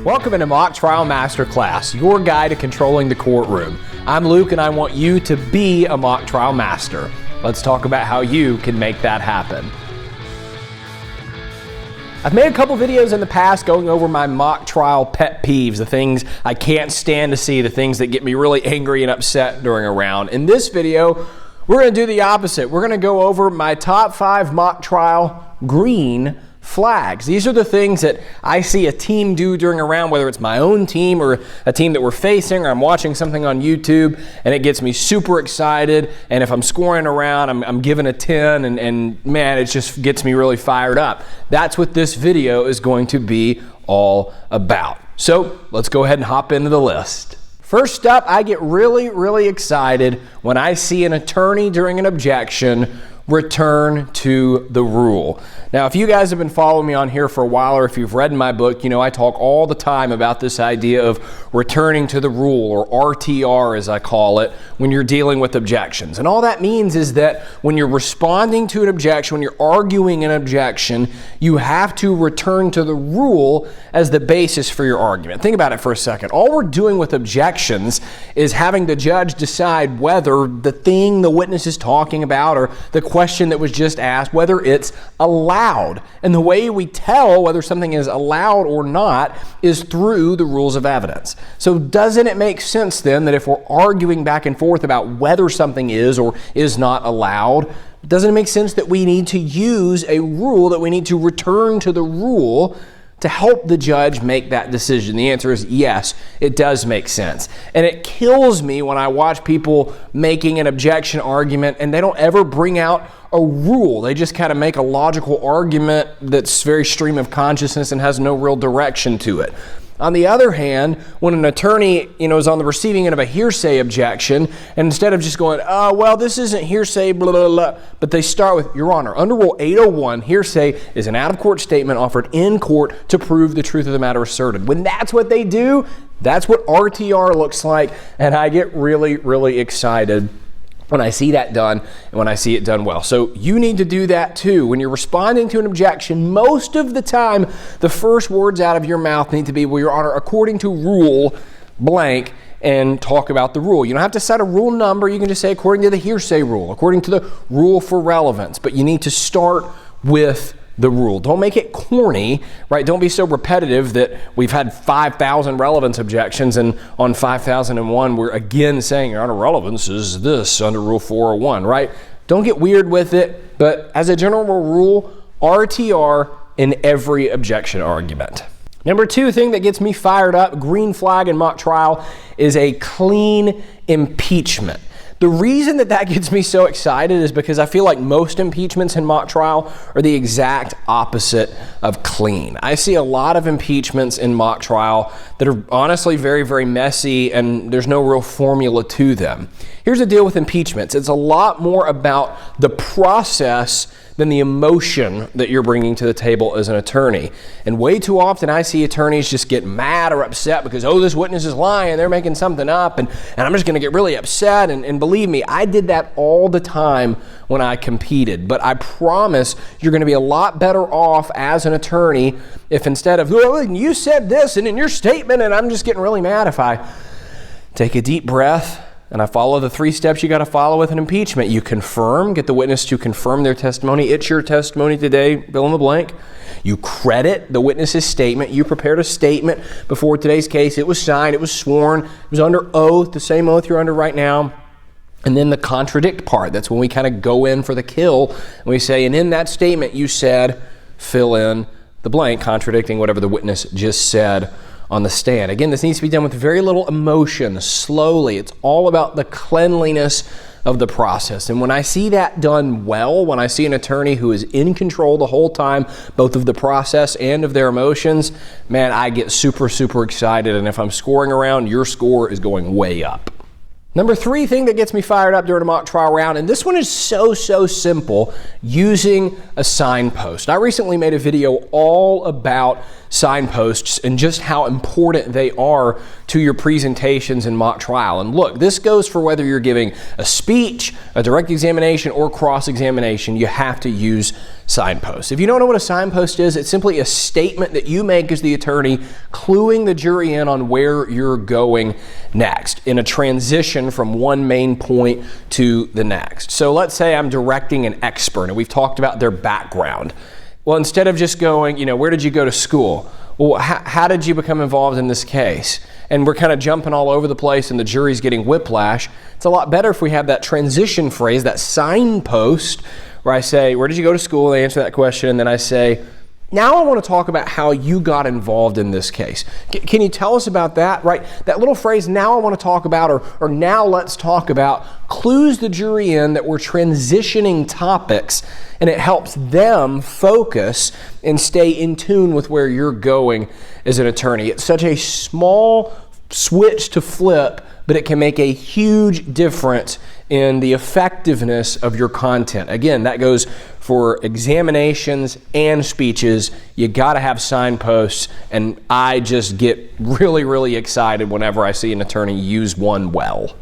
Welcome to Mock Trial Masterclass, your guide to controlling the courtroom. I'm Luke and I want you to be a mock trial master. Let's talk about how you can make that happen. I've made a couple videos in the past going over my mock trial pet peeves, the things I can't stand to see, the things that get me really angry and upset during a round. In this video, we're going to do the opposite. We're going to go over my top 5 mock trial green flags. These are the things that I see a team do during a round, whether it's my own team or a team that we're facing, or I'm watching something on YouTube and it gets me super excited. And if I'm scoring a round, I'm giving a 10 and man, it just gets me really fired up. That's what this video is going to be all about. So let's go ahead and hop into the list. First up, I get really excited when I see an attorney during an objection return to the rule. Now, if you guys have been following me on here for a while, or if you've read my book, you know I talk all the time about this idea of returning to the rule, or RTR as I call it, when you're dealing with objections. And all that means is that when you're responding to an objection, when you're arguing an objection, you have to return to the rule as the basis for your argument. Think about it for a second. All we're doing with objections is having the judge decide whether the thing the witness is talking about or the question that was just asked, whether it's allowed. And the way we tell whether something is allowed or not is through the rules of evidence. So doesn't it make sense then that if we're arguing back and forth about whether something is or is not allowed, doesn't it make sense that we need to use a rule, that we need to return to the rule to help the judge make that decision? The answer is yes, it does make sense. And it kills me when I watch people making an objection argument and they don't ever bring out a rule. They just kind of make a logical argument that's very stream of consciousness and has no real direction to it. On the other hand, when an attorney, is on the receiving end of a hearsay objection, and instead of just going, oh, well, this isn't hearsay, blah, blah, blah, but they start with, Your Honor, under Rule 801, hearsay is an out-of-court statement offered in court to prove the truth of the matter asserted. When that's what they do, that's what RTR looks like, and I get really excited when I see that done and when I see it done well. So you need to do that too. When you're responding to an objection, most of the time, the first words out of your mouth need to be, well, Your Honor, according to rule blank, and talk about the rule. You don't have to set a rule number. You can just say according to the hearsay rule, according to the rule for relevance, but you need to start with the rule. Don't make it corny, right? Don't be so repetitive that we've had 5,000 relevance objections and on 5,001 we're again saying Your Honor, relevance is this under Rule 401, right? Don't get weird with it, but as a general rule, RTR in every objection argument. Number 2 thing that gets me fired up, green flag in mock trial, is a clean impeachment. The reason that gets me so excited is because I feel like most impeachments in mock trial are the exact opposite of clean. I see a lot of impeachments in mock trial that are honestly very messy and there's no real formula to them. Here's the deal with impeachments. It's a lot more about the process than the emotion that you're bringing to the table as an attorney. And way too often I see attorneys just get mad or upset because, oh, this witness is lying, they're making something up, and I'm just going to get really upset. And believe me, I did that all the time when I competed. But I promise you're going to be a lot better off as an attorney if instead of, well, you said this and in your statement, and I'm just getting really mad, if I take a deep breath and I follow the 3 steps you got to follow with an impeachment. You confirm, get the witness to confirm their testimony. It's your testimony today, fill in the blank. You credit the witness's statement. You prepared a statement before today's case. It was signed, it was sworn, it was under oath, the same oath you're under right now. And then the contradict part, that's when we kind of go in for the kill. And we say, and in that statement you said, fill in the blank, contradicting whatever the witness just said on the stand. Again, this needs to be done with very little emotion, slowly. It's all about the cleanliness of the process. And when I see that done well, when I see an attorney who is in control the whole time, both of the process and of their emotions, man, I get super excited. And if I'm scoring around, your score is going way up. Number 3 thing that gets me fired up during a mock trial round, and this one is so simple, using a signpost. I recently made a video all about signposts and just how important they are to your presentations in mock trial. And look, this goes for whether you're giving a speech, a direct examination, or cross-examination. You have to use signpost. If you don't know what a signpost is, it's simply a statement that you make as the attorney, cluing the jury in on where you're going next in a transition from one main point to the next. So let's say I'm directing an expert and we've talked about their background. Well, instead of just going, where did you go to school? Well, how did you become involved in this case? And we're kind of jumping all over the place and the jury's getting whiplash. It's a lot better if we have that transition phrase, that signpost, where I say, where did you go to school? They answer that question, and then I say, now I want to talk about how you got involved in this case. Can you tell us about that, right? That little phrase, now I want to talk about, or now let's talk about, clues the jury in that we're transitioning topics, and it helps them focus and stay in tune with where you're going as an attorney. It's such a small switch to flip, but it can make a huge difference in the effectiveness of your content. Again, that goes for examinations and speeches. You got to have signposts, and I just get really, really excited whenever I see an attorney use one well.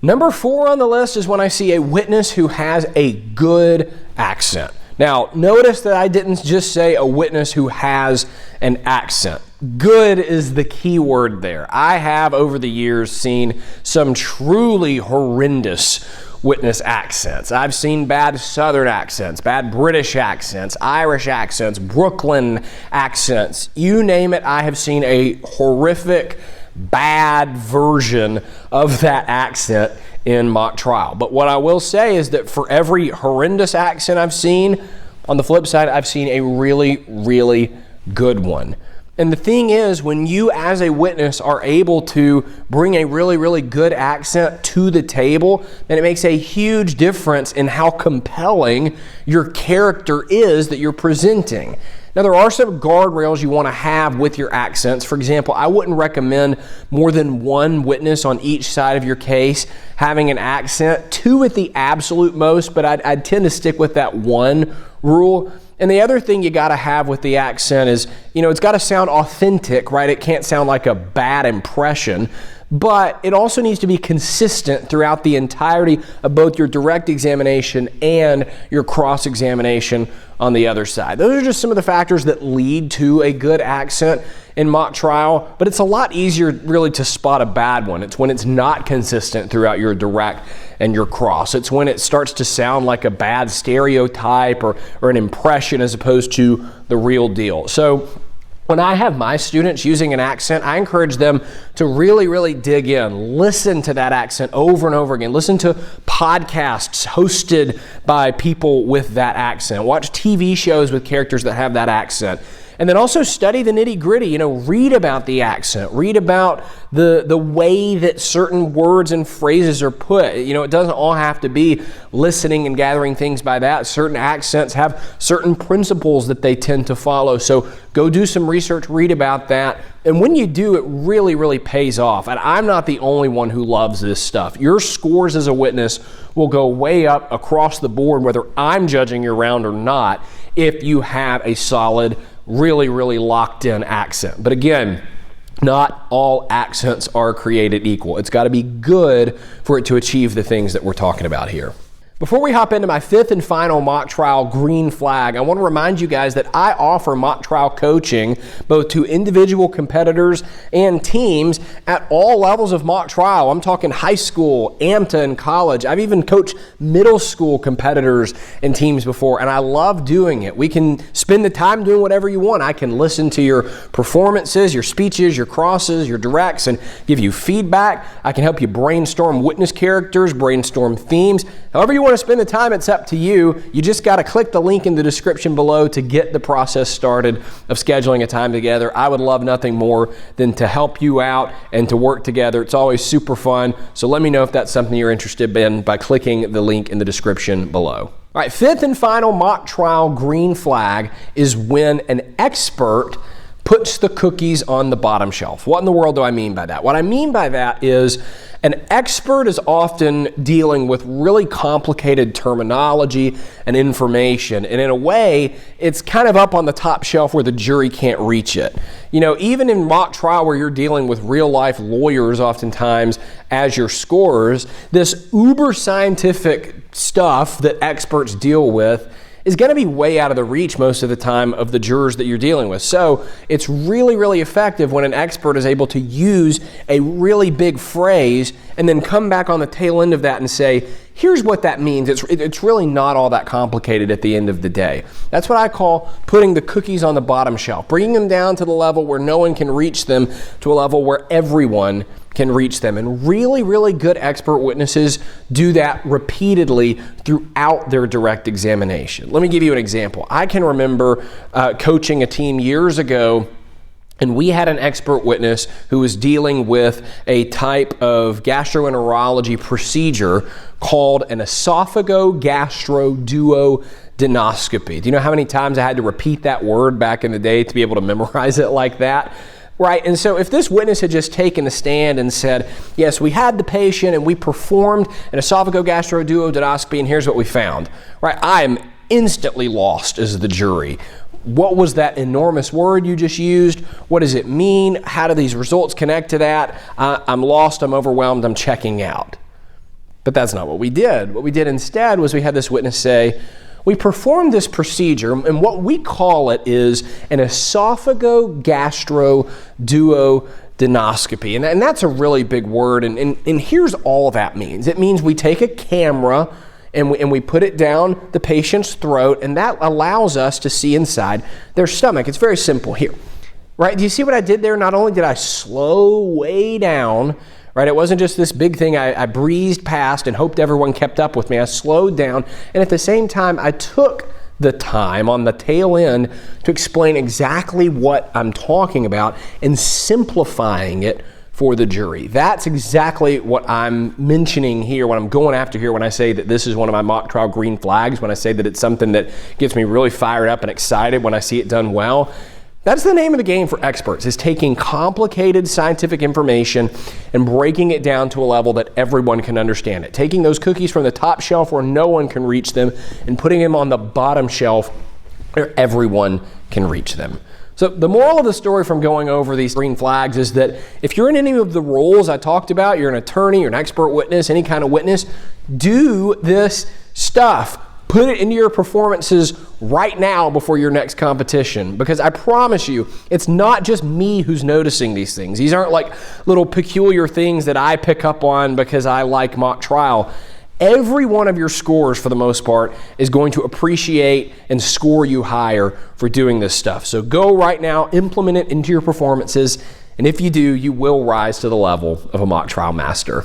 Number 4 on the list is when I see a witness who has a good accent. Now, notice that I didn't just say a witness who has an accent. Good is the key word there. I have over the years seen some truly horrendous witness accents. I've seen bad Southern accents, bad British accents, Irish accents, Brooklyn accents. You name it, I have seen a horrific, bad version of that accent in mock trial. But what I will say is that for every horrendous accent I've seen, on the flip side, I've seen a really, really good one. And the thing is, when you as a witness are able to bring a really, really good accent to the table, then it makes a huge difference in how compelling your character is that you're presenting. Now, there are some guardrails you want to have with your accents. For example, I wouldn't recommend more than one witness on each side of your case having an accent, 2 at the absolute most, but I'd tend to stick with that 1 rule. And the other thing you got to have with the accent is, it's got to sound authentic, right? It can't sound like a bad impression, but it also needs to be consistent throughout the entirety of both your direct examination and your cross-examination on the other side. Those are just some of the factors that lead to a good accent in mock trial, but it's a lot easier really to spot a bad one. It's when it's not consistent throughout your direct and your cross. It's when it starts to sound like a bad stereotype or an impression as opposed to the real deal. So when I have my students using an accent, I encourage them to really, really dig in. Listen to that accent over and over again. Listen to podcasts hosted by people with that accent. Watch TV shows with characters that have that accent. And then also study the nitty-gritty, read about the accent, read about the way that certain words and phrases are put. It doesn't all have to be listening and gathering things by that. Certain accents have certain principles that they tend to follow. So go do some research, read about that. And when you do, it really, really pays off. And I'm not the only one who loves this stuff. Your scores as a witness will go way up across the board, whether I'm judging your round or not, if you have a solid, really, really locked in accent. But again, not all accents are created equal. It's got to be good for it to achieve the things that we're talking about here. Before we hop into my 5th and final mock trial green flag, I want to remind you guys that I offer mock trial coaching both to individual competitors and teams at all levels of mock trial. I'm talking high school, AMTA, and college. I've even coached middle school competitors and teams before, and I love doing it. We can spend the time doing whatever you want. I can listen to your performances, your speeches, your crosses, your directs, and give you feedback. I can help you brainstorm witness characters, brainstorm themes. However you want to spend the time, it's up to you. You just got to click the link in the description below to get the process started of scheduling a time together. I would love nothing more than to help you out and to work together. It's always super fun. So let me know if that's something you're interested in by clicking the link in the description below. All right, 5th and final mock trial green flag is when an expert puts the cookies on the bottom shelf. What in the world do I mean by that? What I mean by that is an expert is often dealing with really complicated terminology and information, and in a way, it's kind of up on the top shelf where the jury can't reach it. Even in mock trial where you're dealing with real-life lawyers oftentimes as your scorers, this uber scientific stuff that experts deal with is going to be way out of the reach most of the time of the jurors that you're dealing with. So it's really, really effective when an expert is able to use a really big phrase and then come back on the tail end of that and say, here's what that means. It's really not all that complicated at the end of the day. That's what I call putting the cookies on the bottom shelf, bringing them down to the level where no one can reach them to a level where everyone can reach them. And really, really good expert witnesses do that repeatedly throughout their direct examination. Let me give you an example. I can remember coaching a team years ago, and we had an expert witness who was dealing with a type of gastroenterology procedure called an esophagogastroduodenoscopy. Do you know how many times I had to repeat that word back in the day to be able to memorize it like that? Right, and so if this witness had just taken a stand and said, yes, we had the patient and we performed an esophagogastroduodenoscopy and here's what we found, right, I am instantly lost as the jury. What was that enormous word you just used? What does it mean? How do these results connect to that? I'm lost, I'm overwhelmed, I'm checking out. But that's not what we did. What we did instead was we had this witness say, we performed this procedure, and what we call it is an esophagogastroduodenoscopy. And that's a really big word, and here's all that means. It means we take a camera and we put it down the patient's throat, and that allows us to see inside their stomach. It's very simple here, right? Do you see what I did there? Not only did I slow way down, right? It wasn't just this big thing I breezed past and hoped everyone kept up with me. I slowed down, and at the same time, I took the time on the tail end to explain exactly what I'm talking about and simplifying it for the jury. That's exactly what I'm mentioning here, what I'm going after here when I say that this is one of my mock trial green flags, when I say that it's something that gets me really fired up and excited when I see it done well. That's the name of the game for experts, is taking complicated scientific information and breaking it down to a level that everyone can understand it. Taking those cookies from the top shelf where no one can reach them and putting them on the bottom shelf where everyone can reach them. So the moral of the story from going over these green flags is that if you're in any of the roles I talked about, you're an attorney, you're an expert witness, any kind of witness, do this stuff. Put it into your performances right now before your next competition, because I promise you, it's not just me who's noticing these things. These aren't like little peculiar things that I pick up on because I like mock trial. Every one of your scores, for the most part, is going to appreciate and score you higher for doing this stuff. So go right now, implement it into your performances, and if you do, you will rise to the level of a mock trial master.